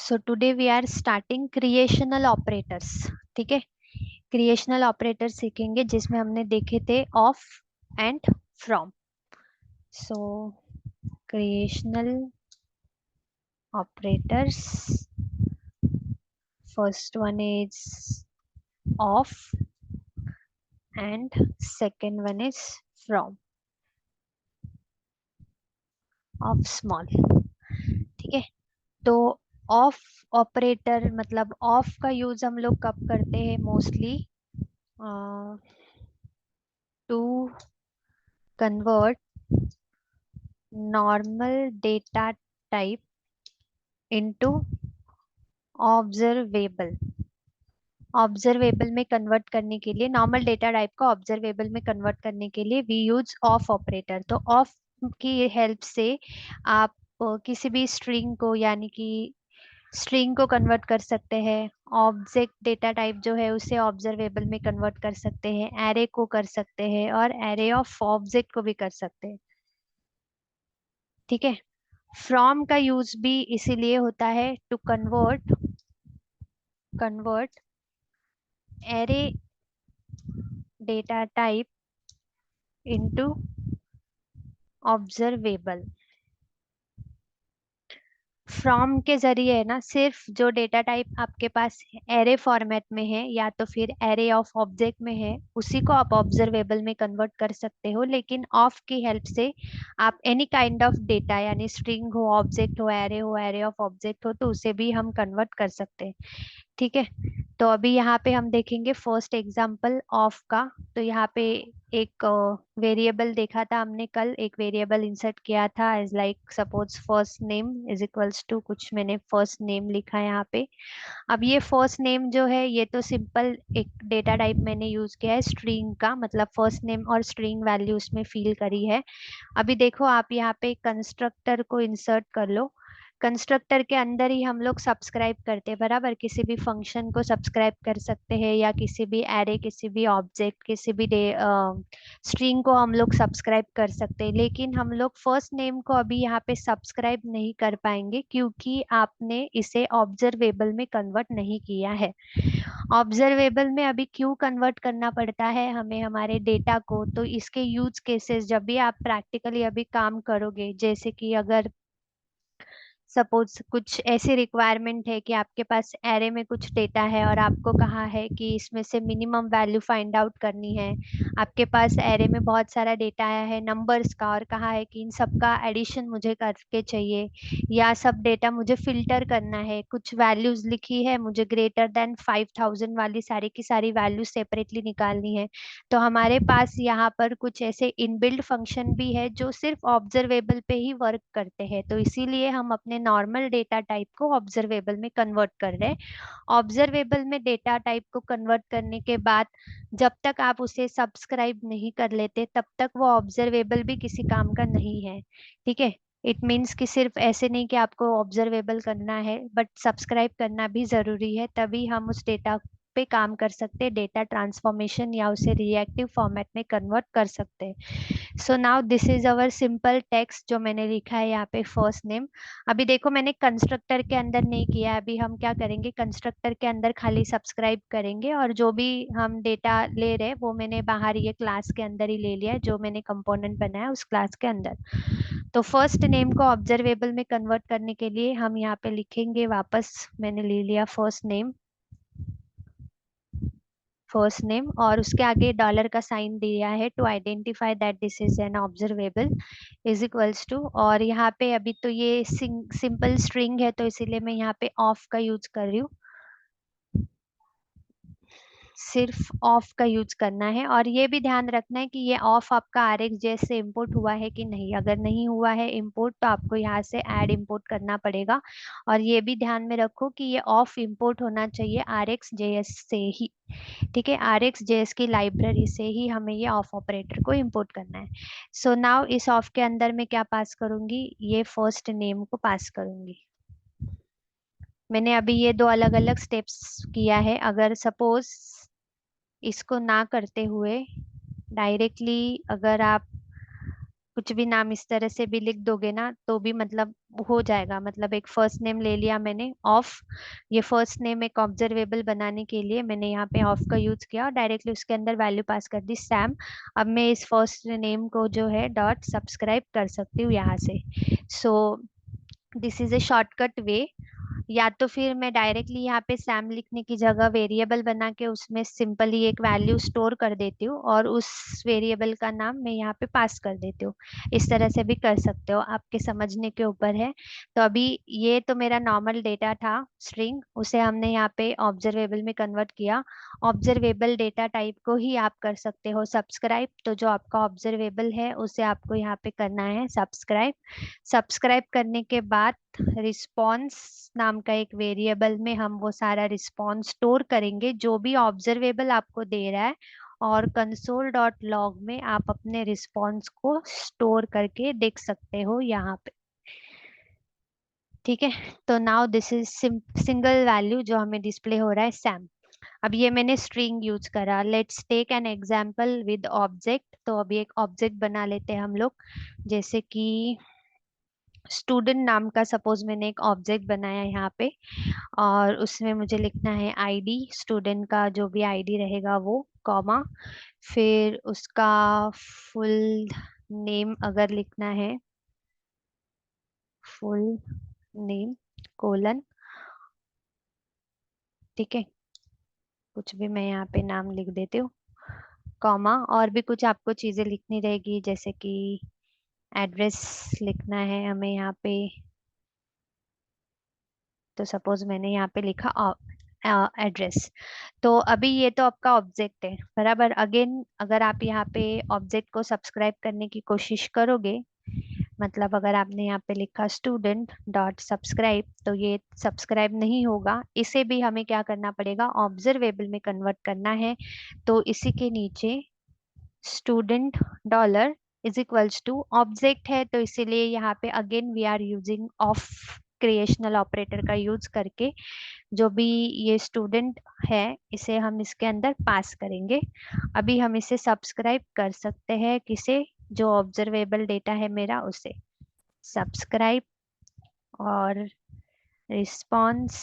So today we are starting creational operators. ठीक है, creational operator सीखेंगे जिसमें हमने देखे थे of and from. So creational operators, first one is of and second one is from of small. ठीक है, तो ऑफ ऑपरेटर मतलब ऑफ का यूज हम लोग कब करते हैं? Mostly to convert normal data type into observable. Observable में कन्वर्ट करने के लिए, नॉर्मल डेटा टाइप को ऑब्जर्वेबल में कन्वर्ट करने के लिए वी यूज ऑफ ऑपरेटर। तो ऑफ की हेल्प से आप किसी भी स्ट्रिंग को, यानी कि स्ट्रिंग को कन्वर्ट कर सकते हैं। ऑब्जेक्ट डेटा टाइप जो है उसे ऑब्जर्वेबल में कन्वर्ट कर सकते हैं, एरे को कर सकते हैं और एरे ऑफ ऑब्जेक्ट को भी कर सकते हैं। ठीक है, फ्रॉम का यूज भी इसीलिए होता है to convert array data type into observable. From के जरिए है ना, सिर्फ जो डेटा टाइप आपके पास एरे फॉर्मेट में है या तो फिर एरे ऑफ ऑब्जेक्ट में है उसी को आप ऑब्जर्वेबल में कन्वर्ट कर सकते हो, लेकिन ऑफ की हेल्प से आप एनी काइंड ऑफ डेटा, यानी स्ट्रिंग हो, ऑब्जेक्ट हो, एरे ऑफ ऑब्जेक्ट हो, तो उसे भी हम कन्वर्ट कर सकते हैं। ठीक है, तो अभी यहाँ पे हम देखेंगे फर्स्ट एग्जांपल ऑफ का। तो यहाँ पे एक वेरिएबल देखा था हमने कल, एक वेरिएबल इंसर्ट किया था as like suppose first name is equals to, कुछ मैंने फर्स्ट नेम लिखा है यहाँ पे। अब ये फर्स्ट नेम जो है ये तो सिंपल एक डेटा टाइप मैंने यूज किया है स्ट्रिंग का, मतलब फर्स्ट नेम और स्ट्रिंग वैल्यू उसमें फिल करी है। अभी देखो आप यहाँ पे कंस्ट्रक्टर को इंसर्ट कर लो। कंस्ट्रक्टर के अंदर ही हम लोग सब्सक्राइब करते हैं, बराबर, किसी भी फंक्शन को सब्सक्राइब कर सकते हैं या किसी भी एरे, किसी भी ऑब्जेक्ट, किसी भी स्ट्रिंग को हम लोग सब्सक्राइब कर सकते हैं। लेकिन हम लोग फर्स्ट नेम को अभी यहाँ पे सब्सक्राइब नहीं कर पाएंगे क्योंकि आपने इसे ऑब्जर्वेबल में कन्वर्ट नहीं किया है। ऑब्जर्वेबल में अभी क्यों कन्वर्ट करना पड़ता है हमें हमारे डेटा को? तो इसके यूज केसेस जब भी आप प्रैक्टिकली अभी काम करोगे, जैसे कि अगर सपोज कुछ ऐसी रिक्वायरमेंट है कि आपके पास एरे में कुछ डेटा है और आपको कहा है कि इसमें से मिनिमम वैल्यू फाइंड आउट करनी है। आपके पास एरे में बहुत सारा डेटा आया है नंबर्स का और कहा है कि इन सब का एडिशन मुझे करके चाहिए, या सब डेटा मुझे फिल्टर करना है, कुछ वैल्यूज लिखी है मुझे ग्रेटर देन 5000 वाली सारी की सारी वैल्यू सेपरेटली निकालनी है। तो हमारे पास यहाँ पर कुछ ऐसे इनबिल्ट फंक्शन भी है जो सिर्फ ऑब्जर्वेबल पे ही वर्क करते हैं, तो इसीलिए हम अपने नॉर्मल डेटा टाइप को ऑब्जर्वेबल में कन्वर्ट कर रहे हैं। ऑब्जर्वेबल में डेटा टाइप को कन्वर्ट करने के बाद जब तक आप उसे सब्सक्राइब नहीं कर लेते तब तक वो ऑब्जर्वेबल भी किसी काम का नहीं है। ठीक है, इट मीन्स कि सिर्फ ऐसे नहीं कि आपको ऑब्जर्वेबल करना है, बट सब्सक्राइब करना भी जरूरी है, तभी हम उस डेटा पे काम कर सकते हैं, डेटा ट्रांसफॉर्मेशन या उसे रिएक्टिव फॉर्मेट में कन्वर्ट कर सकते हैं। So now this is our simple text जो मैंने लिखा है यहाँ पे फर्स्ट नेम। अभी देखो मैंने कंस्ट्रक्टर के अंदर नहीं किया है, अभी हम क्या करेंगे, कंस्ट्रक्टर के अंदर खाली सब्सक्राइब करेंगे और जो भी हम डेटा ले रहे हैं वो मैंने बाहर ये क्लास के अंदर ही ले लिया है, जो मैंने कंपोनेंट बनाया उस क्लास के अंदर। तो फर्स्ट नेम को ऑब्जर्वेबल में कन्वर्ट करने के लिए हम यहाँ पे लिखेंगे, वापस मैंने ले लिया फर्स्ट नेम और उसके आगे डॉलर का साइन दिया है to identify that this is an observable is equals to, और यहाँ पे अभी तो ये सिंपल स्ट्रिंग है तो इसीलिए मैं यहाँ पे ऑफ का यूज कर रही हूँ, सिर्फ ऑफ का यूज करना है। और ये भी ध्यान रखना है कि ये ऑफ आपका RxJS से इंपोर्ट हुआ है कि नहीं, अगर नहीं हुआ है इंपोर्ट तो आपको यहाँ से ऐड इंपोर्ट करना पड़ेगा। और ये भी ध्यान में रखो कि ये ऑफ इंपोर्ट होना चाहिए RxJS से ही। ठीक है, RxJS की लाइब्रेरी से ही हमें ये ऑफ ऑपरेटर को इंपोर्ट करना है। सो नाउ इस ऑफ के अंदर मैं क्या पास करूंगी, ये फर्स्ट नेम को पास करूंगी। मैंने अभी ये दो अलग अलग स्टेप्स किया है, अगर सपोज इसको ना करते हुए डायरेक्टली अगर आप कुछ भी नाम इस तरह से भी लिख दोगे ना तो भी मतलब हो जाएगा। मतलब एक फर्स्ट नेम ले लिया मैंने ऑफ, ये फर्स्ट नेम एक ऑब्जर्वेबल बनाने के लिए मैंने यहाँ पे ऑफ का यूज किया और डायरेक्टली उसके अंदर वैल्यू पास कर दी सैम। अब मैं इस फर्स्ट नेम को जो है डॉट सब्सक्राइब कर सकती हूँ यहाँ से। So this is a shortcut way. या तो फिर मैं डायरेक्टली यहाँ पे सैम लिखने की जगह वेरिएबल बना के उसमें सिंपली एक वैल्यू स्टोर कर देती हूँ और उस वेरिएबल का नाम मैं यहाँ पे पास कर देती हूँ। इस तरह से भी कर सकते हो, आपके समझने के ऊपर है। तो अभी ये तो मेरा नॉर्मल डेटा था स्ट्रिंग, उसे हमने यहाँ पे ऑब्जर्वेबल में कन्वर्ट किया। ऑब्जर्वेबल डेटा टाइप को ही आप कर सकते हो सब्सक्राइब। तो जो आपका ऑब्जर्वेबल है उसे आपको यहाँ पे करना है सब्सक्राइब। सब्सक्राइब करने के बाद रिस्पॉन्स नाम का एक वेरिएबल में हम वो सारा रिस्पॉन्स स्टोर करेंगे जो भी ऑब्जर्वेबल आपको दे रहा है, और कंसोल डॉट लॉग में आप अपने रिस्पॉन्स को स्टोर करके देख सकते हो यहाँ पे। ठीक है, तो now this is single value जो हमें डिस्प्ले हो रहा है सैम। अब ये मैंने स्ट्रिंग यूज करा। Let's take an example with object. तो अभी एक ऑब्जेक्ट बना लेते हैं हम लोग, जैसे कि स्टूडेंट नाम का सपोज मैंने एक ऑब्जेक्ट बनाया यहाँ पे, और उसमें मुझे लिखना है आईडी, स्टूडेंट का जो भी आईडी रहेगा वो, कॉमा, फिर उसका फुल नेम अगर लिखना है, फुल नेम कोलन, ठीक है, कुछ भी मैं यहाँ पे नाम लिख देती हूँ, कॉमा, और भी कुछ आपको चीजें लिखनी रहेगी जैसे कि एड्रेस लिखना है हमें यहाँ पे। तो सपोज मैंने यहाँ पे लिखा एड्रेस। तो अभी ये तो आपका ऑब्जेक्ट है बराबर। अगेन अगर आप यहाँ पे ऑब्जेक्ट को सब्सक्राइब करने की कोशिश करोगे, मतलब अगर आपने यहाँ पे लिखा स्टूडेंट डॉट सब्सक्राइब, तो ये सब्सक्राइब नहीं होगा। इसे भी हमें क्या करना पड़ेगा, ऑब्जर्वेबल में कन्वर्ट करना है। तो इसी के नीचे student dollar is equals to object है, तो इसीलिए यहाँ पे again we are using of creational operator का यूज करके जो भी ये स्टूडेंट है इसे हम इसके अंदर पास करेंगे। अभी हम इसे सब्सक्राइब कर सकते हैं, किसे, जो ऑब्जर्वेबल डेटा है मेरा उसे सब्सक्राइब, और रिस्पॉन्स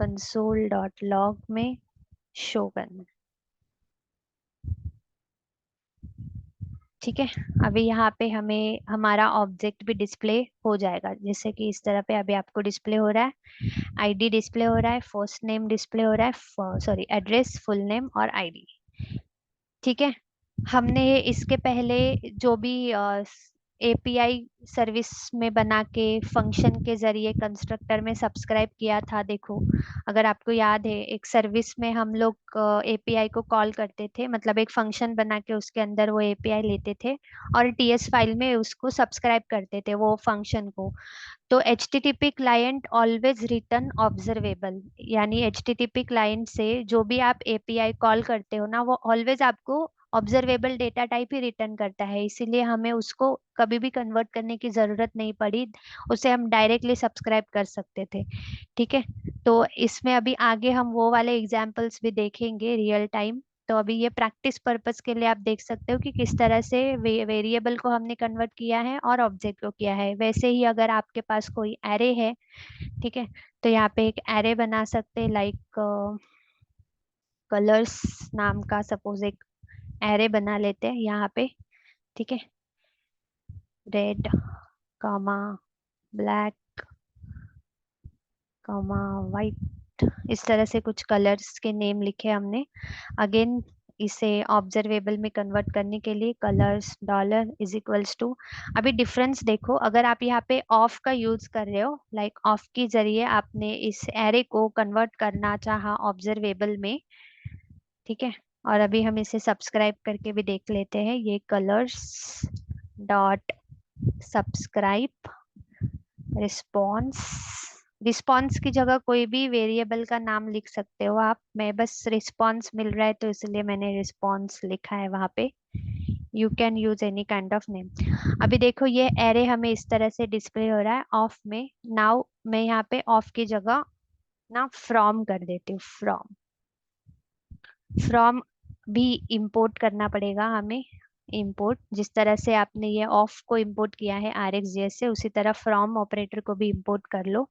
कंसोल डॉट लॉग में शो करना। ठीक है, अभी यहाँ पे हमें हमारा ऑब्जेक्ट भी डिस्प्ले हो जाएगा, जैसे कि इस तरह पे अभी आपको डिस्प्ले हो रहा है। आईडी डिस्प्ले हो रहा है, फर्स्ट नेम डिस्प्ले हो रहा है, सॉरी एड्रेस, फुल नेम और आईडी। ठीक है, हमने इसके पहले जो भी एपीआई सर्विस में बना के फंक्शन के जरिए कंस्ट्रक्टर में सब्सक्राइब किया था, देखो अगर आपको याद है, एक सर्विस में हम लोग एपीआई को कॉल करते थे, मतलब एक फंक्शन बना के उसके अंदर वो एपीआई लेते थे और टीएस फाइल में उसको सब्सक्राइब करते थे वो फंक्शन को। तो HTTP client always return observable, यानी HTTP क्लाइंट से जो भी आप एपीआई कॉल करते हो ना, वो ऑलवेज आपको ऑब्जर्वेबल डेटा टाइप ही रिटर्न करता है, इसीलिए हमें उसको कभी भी कन्वर्ट करने की जरूरत नहीं पड़ी, उसे हम डायरेक्टली सब्सक्राइब कर सकते थे। ठीक है, तो इसमें अभी आगे हम वो वाले एग्जांपल्स भी देखेंगे रियल टाइम। तो अभी ये प्रैक्टिस पर्पस के लिए आप देख सकते हो कि किस तरह से वेरिएबल को हमने कन्वर्ट किया है और ऑब्जेक्ट को किया है। वैसे ही अगर आपके पास कोई एरे है, ठीक है, तो यहाँ पे एक एरे बना सकते हैं, लाइक कलर्स नाम का सपोज एक एरे बना लेते हैं यहाँ पे। ठीक है, red, comma, black, comma, white, इस तरह से कुछ कलर्स के नेम लिखे हमने। अगेन इसे ऑब्जर्वेबल में कन्वर्ट करने के लिए colors dollar is equals to, अभी डिफरेंस देखो, अगर आप यहाँ पे ऑफ का यूज कर रहे हो, लाइक ऑफ के जरिए आपने इस एरे को कन्वर्ट करना चाहा ऑब्जर्वेबल में, ठीक है, और अभी हम इसे सब्सक्राइब करके भी देख लेते हैं, ये colours dot subscribe response, response की जगह कोई भी वेरिएबल का नाम लिख सकते हो आप, मैं बस रिस्पॉन्स मिल रहा है तो इसलिए मैंने रिस्पॉन्स लिखा है वहां पे। You can use any kind of name. अभी देखो ये एरे हमें इस तरह से डिस्प्ले हो रहा है ऑफ में। नाउ मैं यहाँ पे ऑफ की जगह ना फ्रॉम कर देती हूँ, फ्रॉम, फ्रॉम भी इंपोर्ट करना पड़ेगा हमें इंपोर्ट, जिस तरह से आपने ये ऑफ को इंपोर्ट किया है RxJS से, उसी तरह फ्रॉम ऑपरेटर को भी इंपोर्ट कर लो।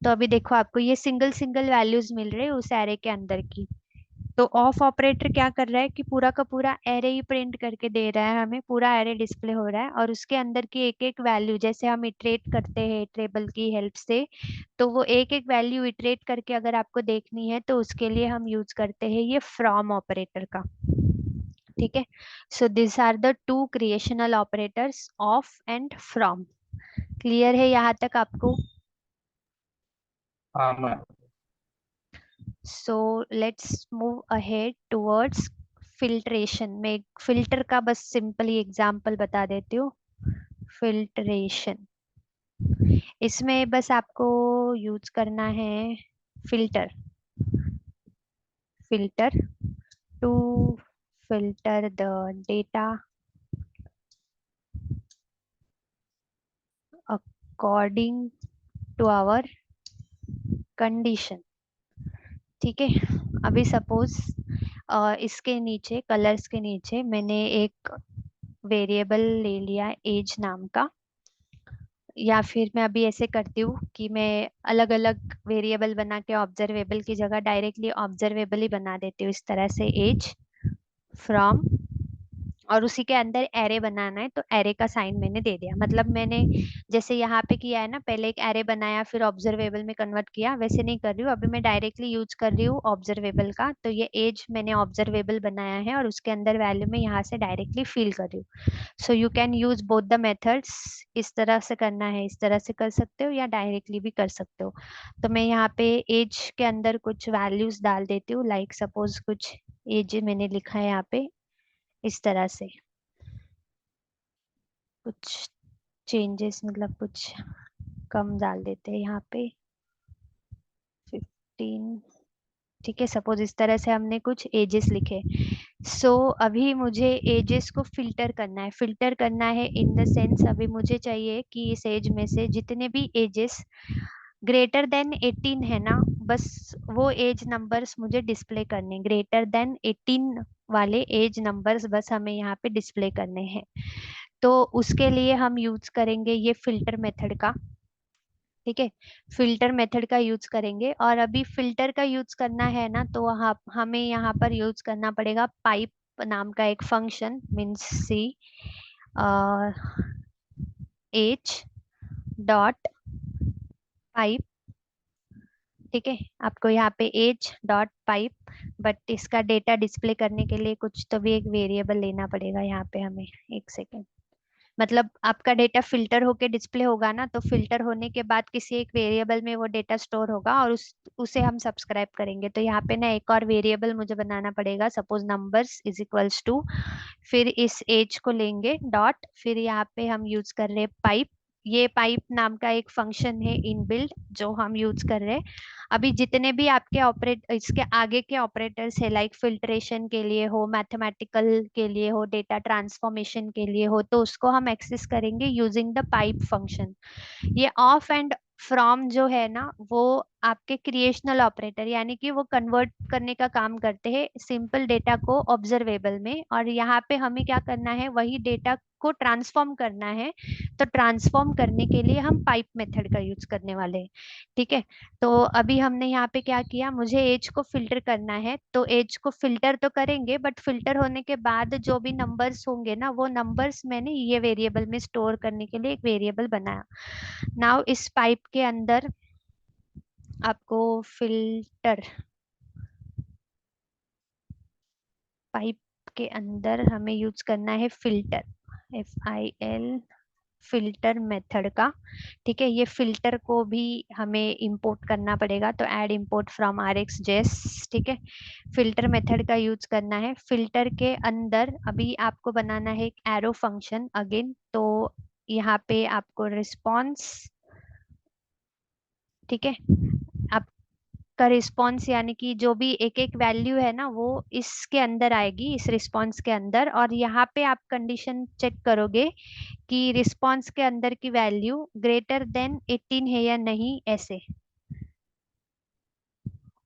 तो अभी देखो आपको ये सिंगल सिंगल वैल्यूज मिल रहे हैं उस एरे के अंदर की। तो ऑफ ऑपरेटर क्या कर रहा है कि पूरा का पूरा एरे ही प्रिंट करके दे रहा है, हमें पूरा एरे डिस्प्ले हो रहा है, और उसके अंदर की एक एक वैल्यू, जैसे हम इटरेट करते हैं इटरेबल की हेल्प से, तो वो एक एक वैल्यू इटरेट करके अगर आपको देखनी है तो उसके लिए हम यूज करते हैं ये फ्रॉम ऑपरेटर का। ठीक है, so this are the two creational operators, of and from. Clear है यहाँ तक आपको? हाँ ma'am. So let's move ahead towards filtration. मैं एक फिल्टर का बस सिंपली एग्जांपल बता देती हूँ। फिल्ट्रेशन, इसमें बस आपको यूज करना है filter. Filter to filter the data according to our condition। ठीक है, अभी सपोज इसके नीचे कलर्स के नीचे मैंने एक वेरिएबल ले लिया एज नाम का, या फिर मैं अभी ऐसे करती हूँ कि मैं अलग अलग वेरिएबल बना के ऑब्जर्वेबल की जगह डायरेक्टली ऑब्जर्वेबल ही बना देती हूँ, इस तरह से एज फ्रॉम, और उसी के अंदर एरे बनाना है तो एरे का साइन मैंने दे दिया। मतलब मैंने जैसे यहाँ पे किया है ना, पहले एक एरे बनाया फिर ऑब्जर्वेबल में कन्वर्ट किया, वैसे नहीं कर रही हूँ, अभी मैं डायरेक्टली यूज कर रही हूँ ऑब्जर्वेबल का। तो ये एज मैंने ऑब्जर्वेबल बनाया है और उसके अंदर वैल्यू में यहाँ से डायरेक्टली फिल कर रही हूँ। So you can use both the methods. इस तरह से करना है इस तरह से कर सकते हो, या डायरेक्टली भी कर सकते हो। तो मैं यहाँ पे एज के अंदर कुछ वैल्यूज डाल देती हूँ, लाइक सपोज कुछ एज मैंने लिखा है यहाँ पे इस तरह से, कुछ चेंजेस मतलब कुछ कम डाल देते हैं यहाँ पे 15। ठीक है, सपोज इस तरह से हमने कुछ एजेस लिखे। सो अभी मुझे एजेस को फिल्टर करना है। फिल्टर करना है इन द सेंस, अभी मुझे चाहिए कि इस एज में से जितने भी एजेस ग्रेटर देन 18 है ना, बस वो एज नंबर्स मुझे डिस्प्ले करने, ग्रेटर देन 18 वाले एज नंबर्स बस हमें यहाँ पे डिस्प्ले करने हैं। तो उसके लिए हम यूज करेंगे ये फिल्टर मेथड का। ठीक है, फिल्टर मेथड का यूज करेंगे, और अभी फिल्टर का यूज करना है ना, तो हमें यहाँ पर यूज करना पड़ेगा पाइप नाम का एक function, means C H dot pipe. ठीक है, आपको यहाँ पे एज डॉट पाइप, बट इसका डेटा डिस्प्ले करने के लिए कुछ तो भी एक वेरिएबल लेना पड़ेगा यहाँ पे हमें। एक सेकेंड, मतलब आपका डेटा फिल्टर होके डिस्प्ले होगा ना, तो फिल्टर होने के बाद किसी एक वेरिएबल में वो डेटा स्टोर होगा और उसे हम सब्सक्राइब करेंगे। तो यहाँ पे ना एक और वेरिएबल मुझे बनाना पड़ेगा, suppose numbers is equals to, फिर इस एज को लेंगे डॉट, फिर यहाँ पे हम यूज कर रहे हैं पाइप। ये पाइप नाम का एक फंक्शन है इनबिल्ट जो हम यूज कर रहे हैं। अभी जितने भी आपके ऑपरेट इसके आगे के ऑपरेटर्स है, लाइक फिल्ट्रेशन के लिए हो, मैथमेटिकल के लिए हो, डेटा ट्रांसफॉर्मेशन के लिए हो, तो उसको हम एक्सेस करेंगे यूजिंग द पाइप फंक्शन। ये ऑफ एंड फ्रॉम जो है ना, वो आपके क्रिएशनल ऑपरेटर, यानी कि वो कन्वर्ट करने का काम करते हैं सिंपल डेटा को ऑब्जर्वेबल में, और यहाँ पे हमें क्या करना है, वही डेटा को ट्रांसफॉर्म करना है। तो ट्रांसफॉर्म करने के लिए हम पाइप मेथड का यूज करने वाले हैं। ठीक है, तो अभी हमने यहाँ पे क्या किया, मुझे एज को फिल्टर करना है, तो एज को फिल्टर तो करेंगे, बट फिल्टर होने के बाद जो भी नंबर्स होंगे ना, वो नंबर्स मैंने ये वेरिएबल में स्टोर करने के लिए एक वेरिएबल बनाया। नाउ इस पाइप के अंदर आपको फिल्टर, पाइप के अंदर हमें यूज करना है फिल्टर, FIL, फिल्टर मेथड का। ठीक है, ये फिल्टर को भी हमें इंपोर्ट करना पड़ेगा, तो ऐड इंपोर्ट फ्रॉम RxJS। ठीक है, फिल्टर मेथड का यूज करना है। फिल्टर के अंदर अभी आपको बनाना है एक एरो फंक्शन अगेन, तो यहाँ पे आपको रिस्पॉन्स, ठीक है, आपका रिस्पॉन्स यानी कि जो भी एक एक वैल्यू है ना, वो इसके अंदर आएगी, इस रिस्पॉन्स के अंदर, और यहाँ पे आप कंडीशन चेक करोगे कि रिस्पॉन्स के अंदर की वैल्यू ग्रेटर देन 18 है या नहीं, ऐसे।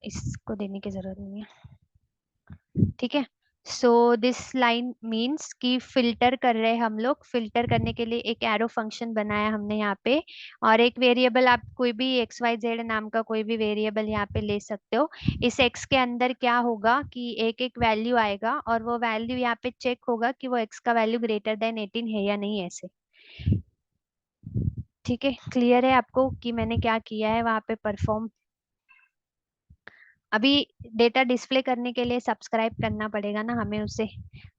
इसको देने की जरूरत नहीं है। ठीक है, सो दिस लाइन मीन्स कि फिल्टर कर रहे हैं हम लोग। फिल्टर करने के लिए एक एरो फंक्शन बनाया हमने यहाँ पे, और एक वेरिएबल आप कोई भी एक्स वाई जेड नाम का कोई भी वेरिएबल यहाँ पे ले सकते हो। इस एक्स के अंदर क्या होगा कि एक एक वैल्यू आएगा, और वो वैल्यू यहाँ पे चेक होगा कि वो एक्स का वैल्यू ग्रेटर देन 18 है या नहीं, ऐसे। ठीक है, क्लियर है आपको कि मैंने क्या किया है वहां पे परफॉर्म। अभी डेटा डिस्प्ले करने के लिए सब्सक्राइब करना पड़ेगा ना हमें उसे,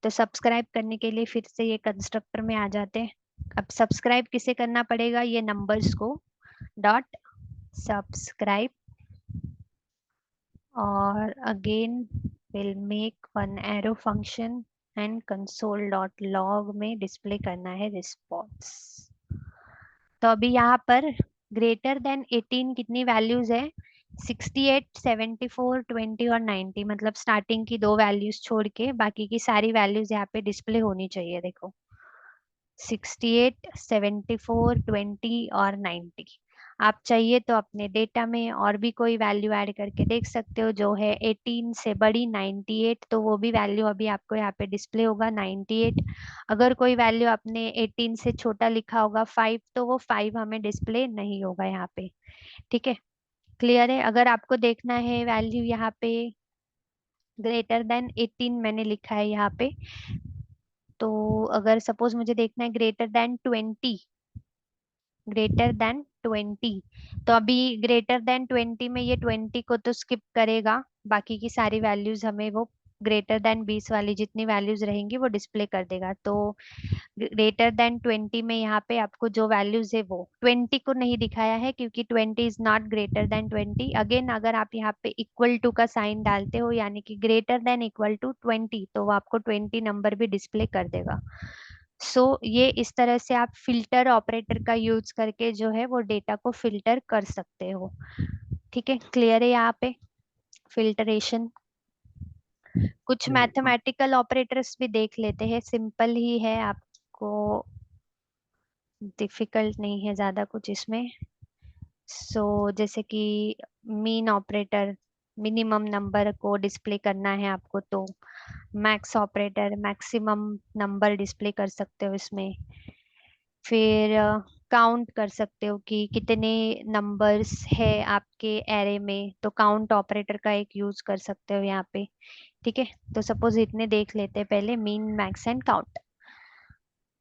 तो सब्सक्राइब करने के लिए फिर से ये कंस्ट्रक्टर में आ जाते हैं। अब सब्सक्राइब किसे करना पड़ेगा, ये नंबर्स को। डॉट सब्सक्राइब, और again will make one arrow function and console dot log में डिस्प्ले करना है रिस्पॉन्स। तो अभी यहाँ पर ग्रेटर देन 18 कितनी वैल्यूज है, 68, 74, 20 और 90, मतलब स्टार्टिंग की दो वैल्यूज छोड़ के बाकी की सारी वैल्यूज यहाँ पे डिस्प्ले होनी चाहिए। देखो 68, 74, 20 और 90। आप चाहिए तो अपने डेटा में और भी कोई वैल्यू ऐड करके देख सकते हो, जो है 18 से बड़ी 98, तो वो भी वैल्यू अभी आपको यहाँ पे डिस्प्ले होगा 98। अगर कोई वैल्यू आपने 18 से छोटा लिखा होगा 5, तो वो 5 हमें डिस्प्ले नहीं होगा यहाँ पे। ठीक है, क्लियर है। अगर आपको देखना है वैल्यू यहाँ पे ग्रेटर देन 18 मैंने लिखा है यहाँ पे, तो अगर सपोज मुझे देखना है ग्रेटर देन 20, ग्रेटर देन 20, तो अभी ग्रेटर देन 20 में ये 20 को तो स्किप करेगा, बाकी की सारी वैल्यूज हमें वो ग्रेटर देन 20 वाली जितनी वैल्यूज रहेंगी वो डिस्प्ले कर देगा। तो ग्रेटर देन 20 में यहाँ पे आपको जो वैल्यूज है वो 20 को नहीं दिखाया है, क्योंकि 20 is not greater than 20। Again अगर आप यहाँ पे इक्वल टू का साइन डालते हो, यानी कि ग्रेटर देन इक्वल टू 20, तो वो आपको 20 नंबर भी डिस्प्ले कर देगा। ये इस तरह से आप फिल्टर ऑपरेटर का यूज करके जो है वो डेटा को फिल्टर कर सकते हो। ठीक है, क्लियर है यहाँ पे फिल्टरेशन। कुछ मैथमेटिकल ऑपरेटर्स भी देख लेते हैं, सिंपल ही है, आपको डिफिकल्ट नहीं है ज्यादा कुछ इसमें। जैसे कि मीन ऑपरेटर, मिनिमम नंबर को डिस्प्ले करना है आपको, तो max operator maximum number display कर सकते हो इसमें। फिर काउंट कर सकते हो कि कितने नंबर्स है आपके एरे में, तो काउंट ऑपरेटर का एक यूज कर सकते हो यहाँ पे। ठीक है, तो सपोज इतने देख लेते हैं पहले, मीन मैक्स एंड काउंट।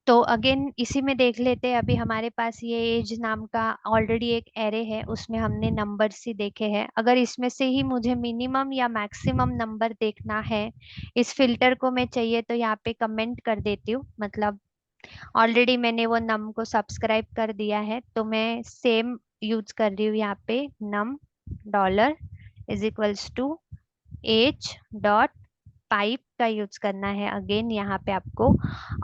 तो अगेन इसी में देख लेते हैं। अभी हमारे पास ये एज नाम का ऑलरेडी एक एरे है, उसमें हमने नंबर्स ही देखे हैं। अगर इसमें से ही मुझे मिनिमम या मैक्सिमम नंबर देखना है, इस फिल्टर को मैं चाहिए तो यहाँ पे कमेंट कर देती हूँ, मतलब ऑलरेडी मैंने वो नम को सब्सक्राइब कर दिया है, तो मैं सेम यूज कर रही हूँ यहाँ पे, num dollar is equals to as dot pipe का यूज करना है अगेन यहाँ पे आपको।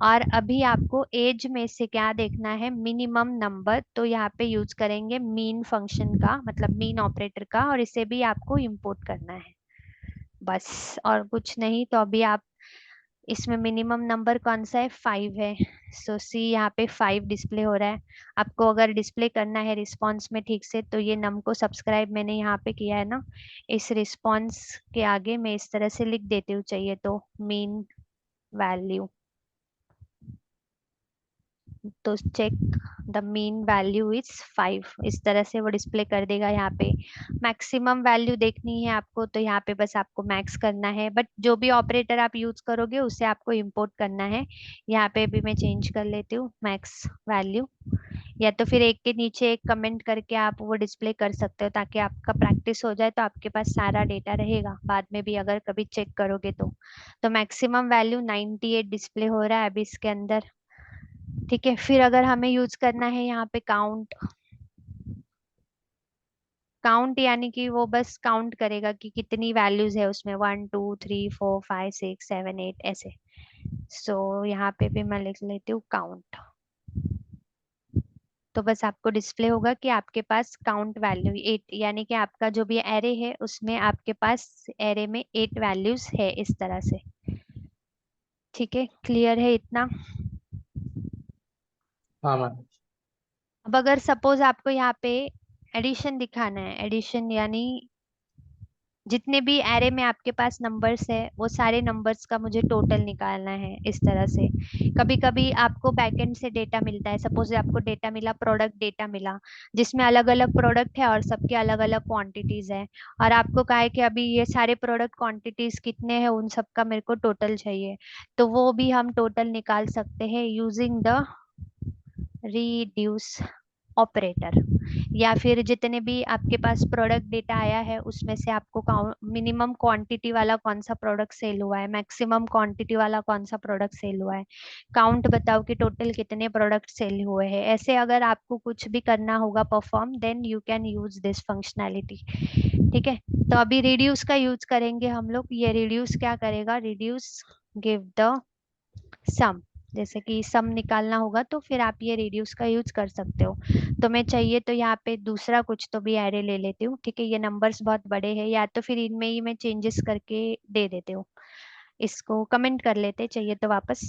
और अभी आपको एज में से क्या देखना है, मिनिमम नंबर, तो यहाँ पे यूज करेंगे मीन फंक्शन का, मतलब मीन ऑपरेटर का, और इसे भी आपको इंपोर्ट करना है बस, और कुछ नहीं। तो अभी आप इसमें मिनिमम नंबर कौन सा है, 5 है। सी यहाँ पे 5 डिस्प्ले हो रहा है। आपको अगर डिस्प्ले करना है रिस्पॉन्स में ठीक से, तो ये नम को सब्सक्राइब मैंने यहाँ पे किया है ना, इस रिस्पॉन्स के आगे मैं इस तरह से लिख देती हूँ, चाहिए तो मीन वैल्यू, तो check the mean value is 5, इस तरह से वो डिस्प्ले कर देगा। यहाँ पे मैक्सिमम वैल्यू देखनी है आपको, तो यहाँ पे बस आपको मैक्स करना है, बट जो भी ऑपरेटर आप यूज करोगे उसे आपको इंपोर्ट करना है। यहाँ पे भी मैं चेंज कर लेती हूँ मैक्स वैल्यू, या तो फिर एक के नीचे एक कमेंट करके आप वो डिस्प्ले कर सकते हो, ताकि आपका प्रैक्टिस हो जाए, तो आपके पास सारा डेटा रहेगा बाद में भी अगर कभी चेक करोगे तो मैक्सिमम वैल्यू 98 डिस्प्ले हो रहा है अभी इसके अंदर। ठीक है, फिर अगर हमें यूज करना है यहाँ पे काउंट, काउंट यानी कि वो बस काउंट करेगा कि कितनी वैल्यूज है उसमें, 1 2 3 4 5 6 7 8 ऐसे। यहाँ पे भी मैं लिख लेती हूँ काउंट, तो बस आपको डिस्प्ले होगा कि आपके पास काउंट वैल्यू 8, यानी कि आपका जो भी एरे है उसमें आपके पास एरे में 8 वैल्यूज है इस तरह से। ठीक है, क्लियर है इतना। हाँ मैम। अब अगर सपोज आपको यहाँ पे एडिशन दिखाना है, एडिशन यानी जितने भी एरे में आपके पास नंबर्स है वो सारे नंबर्स का मुझे टोटल निकालना है इस तरह से। कभी कभी आपको बैकएंड से डेटा मिलता है, सपोज आपको डेटा मिला, प्रोडक्ट डेटा मिला, जिसमें अलग अलग प्रोडक्ट है और सबके अलग अलग क्वांटिटीज है, और आपको कहा है कि अभी ये सारे प्रोडक्ट क्वांटिटीज कितने हैं उन सबका मेरे को टोटल चाहिए, तो वो भी हम टोटल निकाल सकते हैं यूजिंग द रिड्यूस ऑपरेटर। या फिर जितने भी आपके पास प्रोडक्ट डेटा आया है उसमें से आपको मिनिमम क्वांटिटी वाला कौन सा प्रोडक्ट सेल हुआ है, मैक्सिमम क्वांटिटी वाला कौन सा प्रोडक्ट सेल हुआ है, काउंट बताओ कि टोटल कितने प्रोडक्ट सेल हुए हैं। ऐसे अगर आपको कुछ भी करना होगा perform, then you can use this functionality. ठीक है, तो अभी रिड्यूस का यूज करेंगे हम लोग। ये रिड्यूस क्या करेगा, रिड्यूस गिव द सम। जैसे कि सम निकालना होगा तो फिर आप ये रिड्यूस का यूज कर सकते हो। तो मैं चाहिए तो यहाँ पे दूसरा कुछ तो भी एरे ले लेती हूँ। ठीक है, ये नंबर्स बहुत बड़े हैं, या तो फिर इनमें ही मैं चेंजेस करके दे देती हूँ। इसको कमेंट कर लेते चाहिए तो वापस,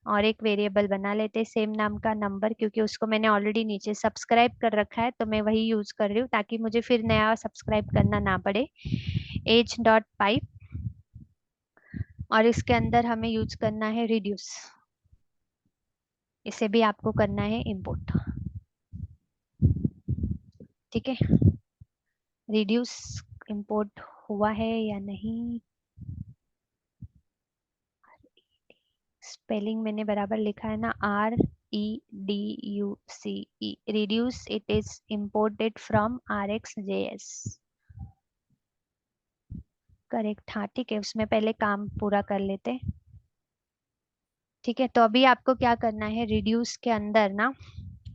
और एक वेरिएबल बना लेते सेम नाम का नंबर, क्योंकि उसको मैंने ऑलरेडी नीचे सब्सक्राइब कर रखा है तो मैं वही यूज कर रही हूँ ताकि मुझे फिर नया सब्सक्राइब करना ना पड़े। एज डॉट पाइप, और इसके अंदर हमें यूज करना है रिड्यूस। इसे भी आपको करना है इंपोर्ट। ठीक है, रिड्यूस इंपोर्ट हुआ है या नहीं, स्पेलिंग मैंने बराबर लिखा है ना, REDUCE, reduce, it is imported from RxJS। Correct, हाँ ठीक है, उसमें पहले काम पूरा कर लेते। ठीक है, तो अभी आपको क्या करना है, रिड्यूस के अंदर ना,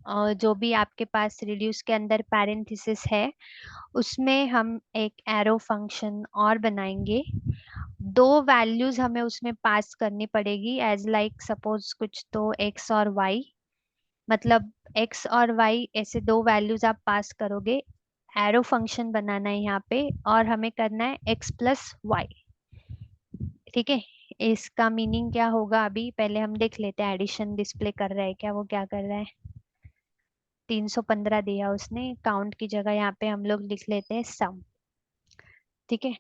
जो भी आपके पास रिड्यूस के अंदर पैरेंथेसिस है उसमें हम एक एरो फंक्शन और बनाएंगे। दो वैल्यूज हमें उसमें पास करनी पड़ेगी, एज लाइक सपोज कुछ तो x और y, मतलब x और y ऐसे दो वैल्यूज आप पास करोगे। एरो फंक्शन बनाना है यहाँ पे, और हमें करना है x प्लस वाई। ठीक है, इसका मीनिंग क्या होगा अभी पहले हम देख लेते हैं। एडिशन डिस्प्ले कर रहा है क्या, वो क्या कर रहा है, 315 दिया उसने, काउंट की जगह यहाँ पे हम लोग लिख लेते हैं सम। ठीक है,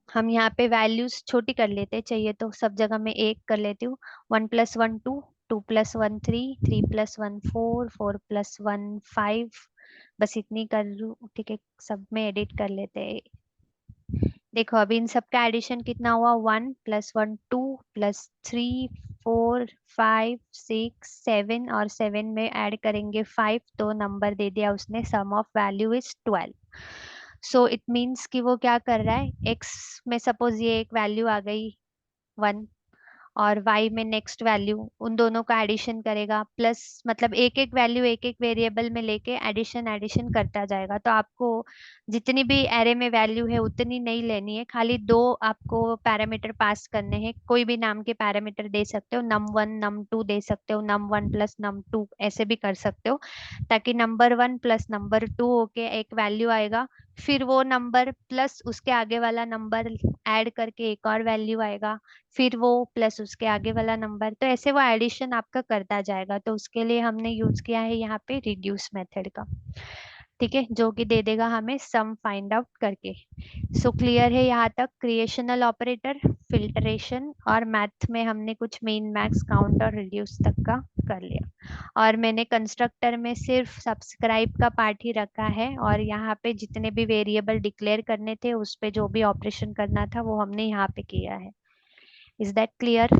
हम यहाँ पे वैल्यूज छोटी कर लेते हैं, चाहिए तो सब जगह मैं एक कर लेती हूँ। 1 + 1 2, 2 + 1 3, 3 + 1 4, 4 + 1 5, बस इतनी कर लूँ। ठीक है, सब में एडिट कर लेते हैं। देखो अभी इन सब का एडिशन कितना हुआ, 1 + 1 2 +3 4 5 6 7, और 7 में ऐड करेंगे 5, तो नंबर दे दिया उसने, sum of value is 12। So it means कि वो क्या कर रहा है, एक्स में सपोज ये एक वैल्यू आ गई 1, और y में नेक्स्ट वैल्यू, उन दोनों का एडिशन करेगा, प्लस मतलब एक एक वैल्यू एक एक वेरिएबल में लेके एडिशन एडिशन करता जाएगा। तो आपको जितनी भी एरे में वैल्यू है उतनी नहीं लेनी है, खाली दो आपको पैरामीटर पास करने हैं। कोई भी नाम के पैरामीटर दे सकते हो, num1 num2 दे सकते हो, num1 + num2 ऐसे भी कर सकते हो, ताकि नंबर 1 + नंबर 2 होके एक वैल्यू आएगा, फिर वो नंबर प्लस उसके आगे वाला नंबर ऐड करके एक और वैल्यू आएगा, फिर वो प्लस उसके आगे वाला नंबर, तो ऐसे वो एडिशन आपका करता जाएगा। तो उसके लिए हमने यूज किया है यहाँ पे रिड्यूस मेथड का। ठीक है, जो कि दे देगा हमें सम फाइंड आउट करके। सो क्लियर है यहाँ तक, क्रिएशनल ऑपरेटर, फिल्टरेशन, और मैथ में हमने कुछ मेन, मैक्स, काउंट और रिड्यूस तक का कर लिया। और मैंने कंस्ट्रक्टर में सिर्फ सब्सक्राइब का पार्ट ही रखा है, और यहाँ पे जितने भी वेरिएबल डिक्लेयर करने थे उस पे जो भी ऑपरेशन करना था वो हमने यहाँ पे किया है। Is that clear?